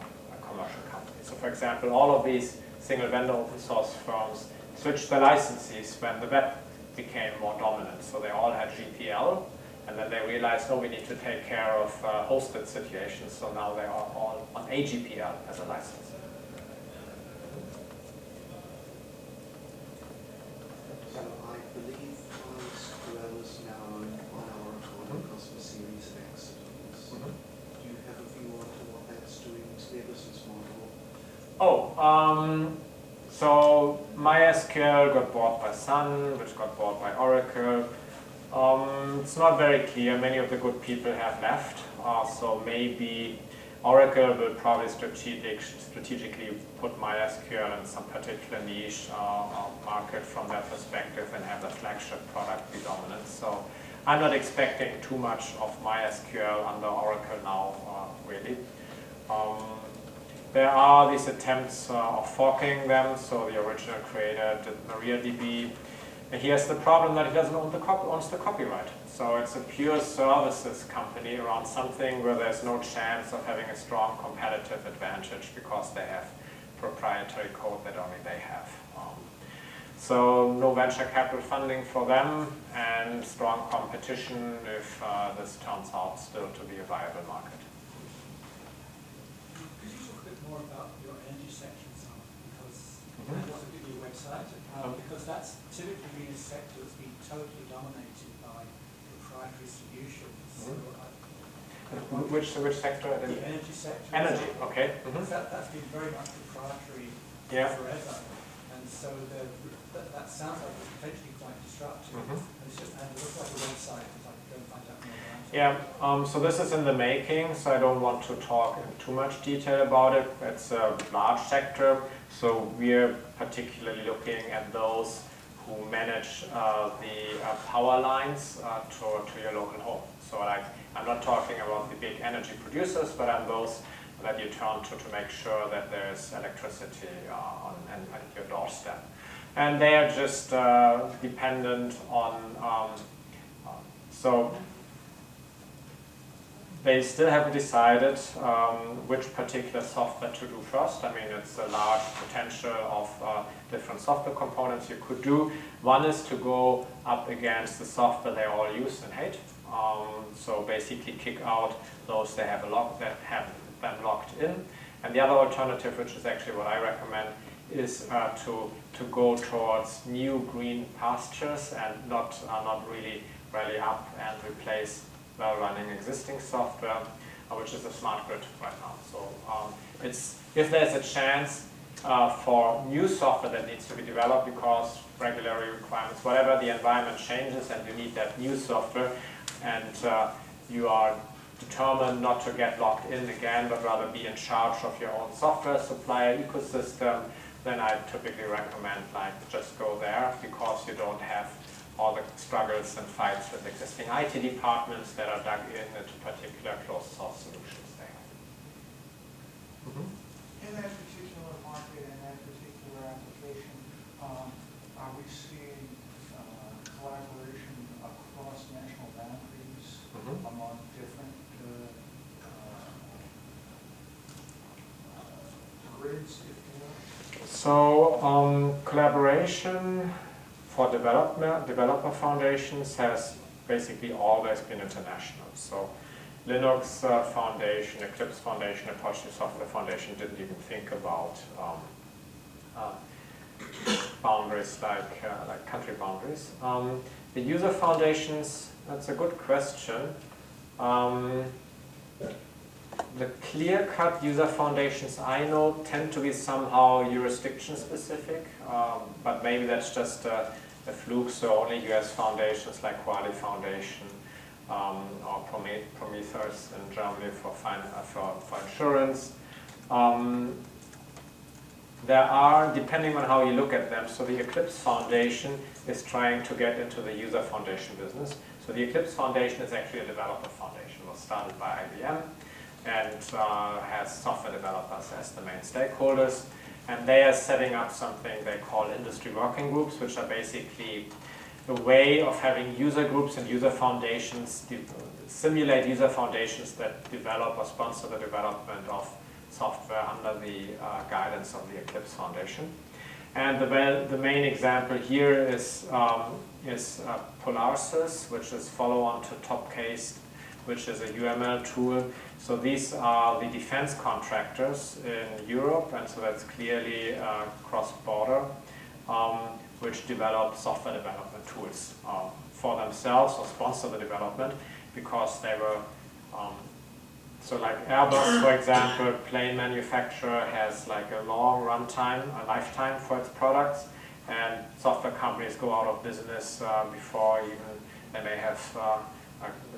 commercial company. So for example, all of these single vendor open source firms switched their licenses when the web became more dominant. So they all had GPL, and then they realized, oh, we need to take care of hosted situations, so now they are all on AGPL as a license. So I believe MySQL is now owned by Oracle because of a series of accidents. Do you have a view on what that's doing to their business model? Oh, so MySQL got bought by Sun, which got bought by Oracle. It's not very clear. Many of the good people have left, so maybe Oracle will probably strategically put MySQL in some particular niche market from their perspective and have the flagship product be dominant. So I'm not expecting too much of MySQL under Oracle now, really. There are these attempts of forking them, so the original creator did MariaDB. And he has the problem that he doesn't own owns the copyright. So it's a pure services company around something where there's no chance of having a strong competitive advantage because they have proprietary code that only they have. So no venture capital funding for them and strong competition if this turns out still to be a viable market. Could you talk a bit more about your energy section, because that wasn't in your website? excited because that's typically been a sector that's been totally dominated by proprietary solutions. So Which sector? the energy sector. Energy, okay. That's been very much proprietary forever, and so that sounds like it's potentially quite disruptive. And it looks like a website that I could go and find out more about. Yeah, so this is in the making, so I don't want to talk in too much detail about it. It's a large sector, so we're particularly looking at those who manage the power lines to your local home. So like, I'm not talking about the big energy producers, but I'm those that you turn to make sure that there's electricity at your doorstep. And they are just dependent on, so they still haven't decided which particular software to do first. I mean, it's a large potential of different software components you could do. One is to go up against the software they all use and hate. So basically kick out those that have them locked in. And the other alternative, which is actually what I recommend, is to go towards new green pastures and not really rally up and replace well-running existing software, which is a smart grid right now. So if there's a chance for new software that needs to be developed because regulatory requirements, whatever, the environment changes and you need that new software, and you are determined not to get locked in again, but rather be in charge of your own software supplier ecosystem, then I typically recommend just go there, because you don't have all the struggles and fights with existing IT departments that are dug into particular closed source solutions there. In that particular market and that particular application, are we seeing collaboration across national boundaries among different grids, if you will? So collaboration for developer foundations has basically always been international. So Linux Foundation, Eclipse Foundation, Apache Software Foundation didn't even think about boundaries like country boundaries. The user foundations, that's a good question. The clear-cut user foundations I know tend to be somehow jurisdiction specific, but maybe that's just a fluke, so only US foundations like Quali Foundation or Prometheus in Germany for insurance. There are, depending on how you look at them, so the Eclipse Foundation is trying to get into the user foundation business. So the Eclipse Foundation is actually a developer foundation. It was started by IBM and has software developers as the main stakeholders. And they are setting up something they call industry working groups, which are basically a way of having user groups and user foundations simulate user foundations that develop or sponsor the development of software under the guidance of the Eclipse Foundation. And the main example here is Polarsys, which is follow-on to Topcase, which is a UML tool. So these are the defense contractors in Europe, and so that's clearly cross-border, which develop software development tools for themselves or sponsor the development, because they were, so like Airbus, for example, plane manufacturer has like a long runtime, a lifetime for its products, and software companies go out of business before even they may have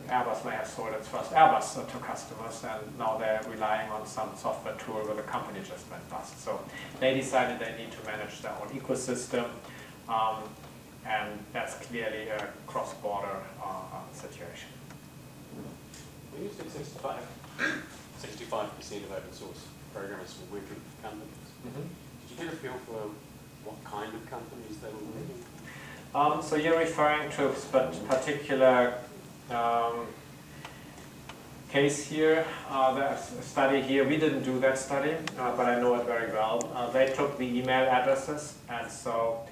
Airbus may have sold its first Airbus to customers, and now they're relying on some software tool where the company just went bust. So they decided they need to manage their own ecosystem, and that's clearly a cross-border situation. We used to 65% of open source programmers were working for companies. Did you get a feel for what kind of companies they were working? So you're referring to a particular case here, the study here. We didn't do that study, but I know it very well. They took the email addresses, and so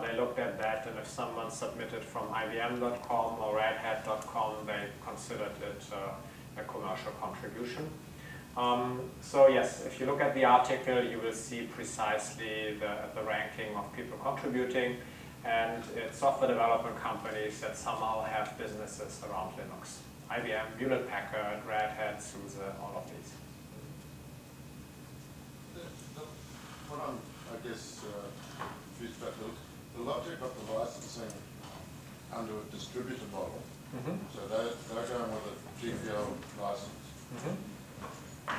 they looked at that, and if someone submitted from IBM.com or RedHat.com, they considered it a commercial contribution. So yes, if you look at the article, you will see precisely the ranking of people contributing, and it's software development companies that somehow have businesses around Linux. IBM, Hewlett-Packard, Red Hat, SUSE, all of these. What I'm, I guess, confused about the logic of the licensing under a distributor model. So they're going with a GPL license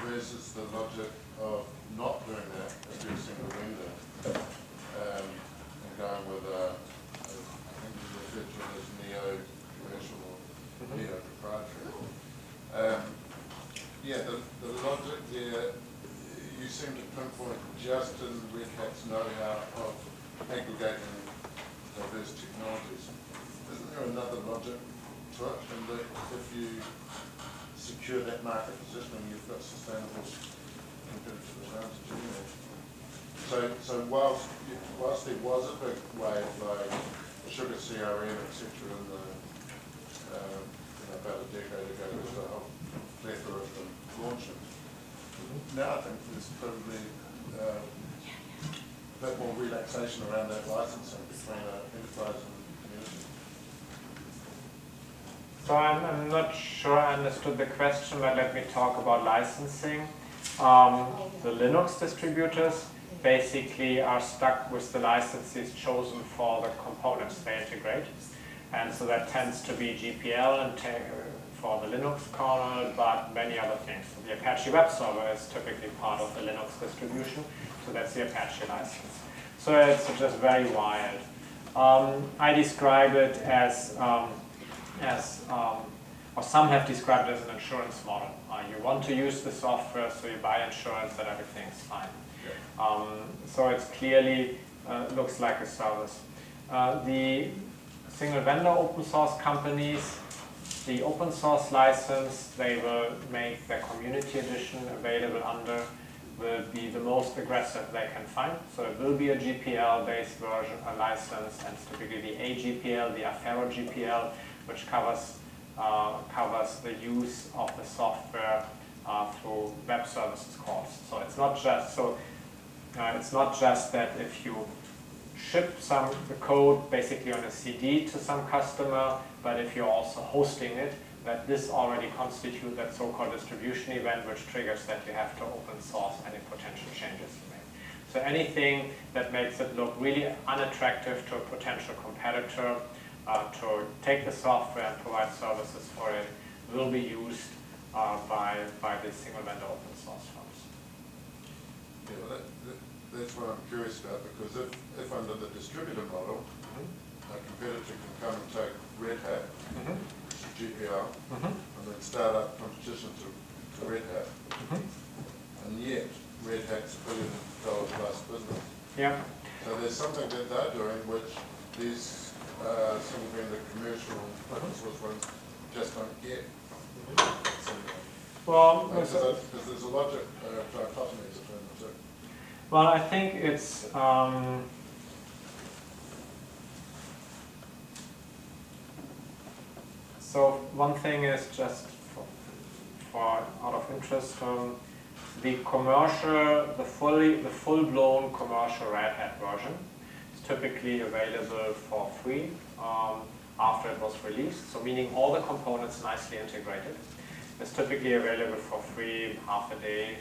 versus the logic of not doing that as being a single vendor and going with I think you referred to it as neo-commercial or neo-proprietary. Yeah, the logic there, you seem to pinpoint just in Red Hat's know-how of aggregating diverse technologies. Isn't there another logic to it? And that if you secure that market positioning, you've got sustainable competitive advantage anyway. So whilst there was a big wave like Sugar CRM, etc., in the about a decade ago, there was a whole plethora of them launching. Now I think there's probably a bit more relaxation around that licensing between enterprise and community. So I'm not sure I understood the question, but let me talk about licensing. The Linux distributors basically are stuck with the licenses chosen for the components they integrate. And so that tends to be GPL and for the Linux kernel, but many other things. So the Apache web server is typically part of the Linux distribution, so that's the Apache license. So it's just very wild. I describe it as or some have described it as an insurance model. You want to use the software, so you buy insurance that everything's fine. So it's clearly looks like a service. The single vendor open source companies, the open source license they will make their community edition available under will be the most aggressive they can find. So it will be a GPL based version, a license, and typically the AGPL, the Affero GPL, which covers the use of the software through web services calls. So it's not just that if you ship the code basically on a CD to some customer, but if you're also hosting it, that this already constitutes that so-called distribution event, which triggers that you have to open source any potential changes you make. So anything that makes it look really unattractive to a potential competitor to take the software and provide services for it will be used by the single vendor open source firms. Yeah, well, that's what I'm curious about, because if under the distributor model, a competitor can come and take Red Hat, which is GPL, and then start up competition to Red Hat, and yet Red Hat's $1 billion plus business. Yeah. So there's something that they're doing which these single vendor commercial open source ones just don't get. Well, because there's a logic dichotomy between the two. Well, I think it's so one thing is just for out of interest, the full-blown commercial Red Hat version is typically available for free after it was released. So meaning all the components nicely integrated. It's typically available for free half a day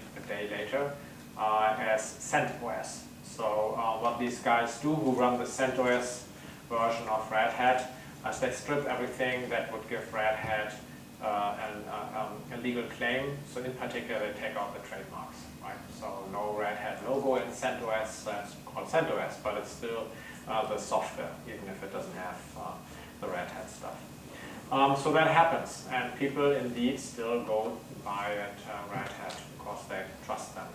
later as CentOS. So what these guys do who run the CentOS version of Red Hat is they strip everything that would give Red Hat a legal claim. So in particular, they take out the trademarks, right? So no Red Hat logo in CentOS, that's called CentOS, but it's still the software, even if it doesn't have the Red Hat stuff. So that happens, and people indeed still go buy at Red Hat because they trust them.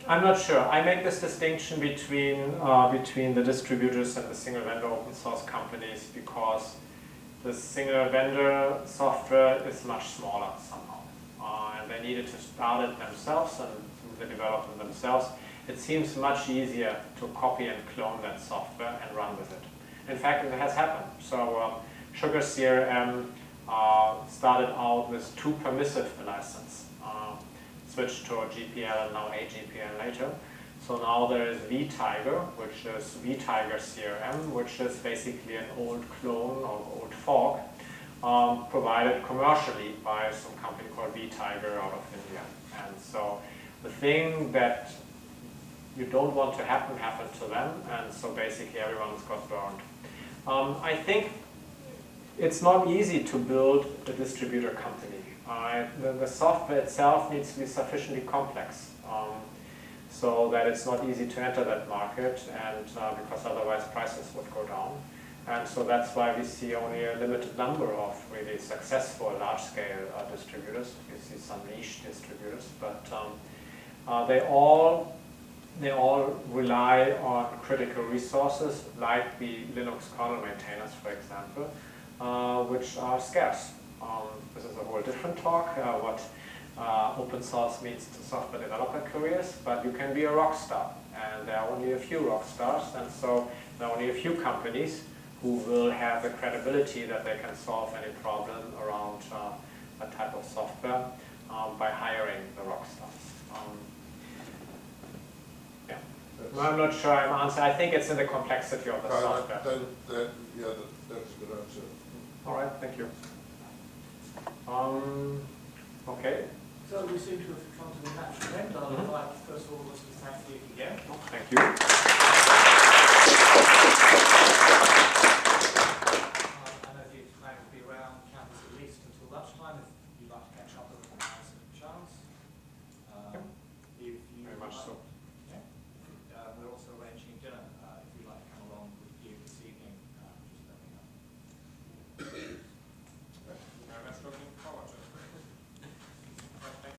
I'm not sure. I make this distinction between the distributors and the single vendor open source companies because the single vendor software is much smaller somehow, and they needed to start it themselves and do the development themselves. It seems much easier to copy and clone that software and run with it. In fact, it has happened. So Sugar CRM started out with too permissive a license. switched to GPL and now AGPL later. So now there is vTiger, which is vTiger CRM, which is basically an old clone or old fork provided commercially by some company called vTiger out of India. And so the thing that you don't want to happen happened to them, and so basically everyone's got burned. I think it's not easy to build a distributor company. The software itself needs to be sufficiently complex so that it's not easy to enter that market, and because otherwise prices would go down. And so that's why we see only a limited number of really successful large-scale distributors. You see some niche distributors, but they all rely on critical resources like the Linux kernel maintainers, for example, which are scarce. This is a whole different talk, what open source means to software developer careers, but you can be a rock star, and there are only a few rock stars, and so there are only a few companies who will have the credibility that they can solve any problem around a type of software by hiring the rock stars. Yeah. I'm not sure I'm answering. I think it's in the complexity of the software. That's a good answer. All right, thank you. Okay. So we seem to have come to the natural end. I'd like, first of all, to thank you again. Thank you.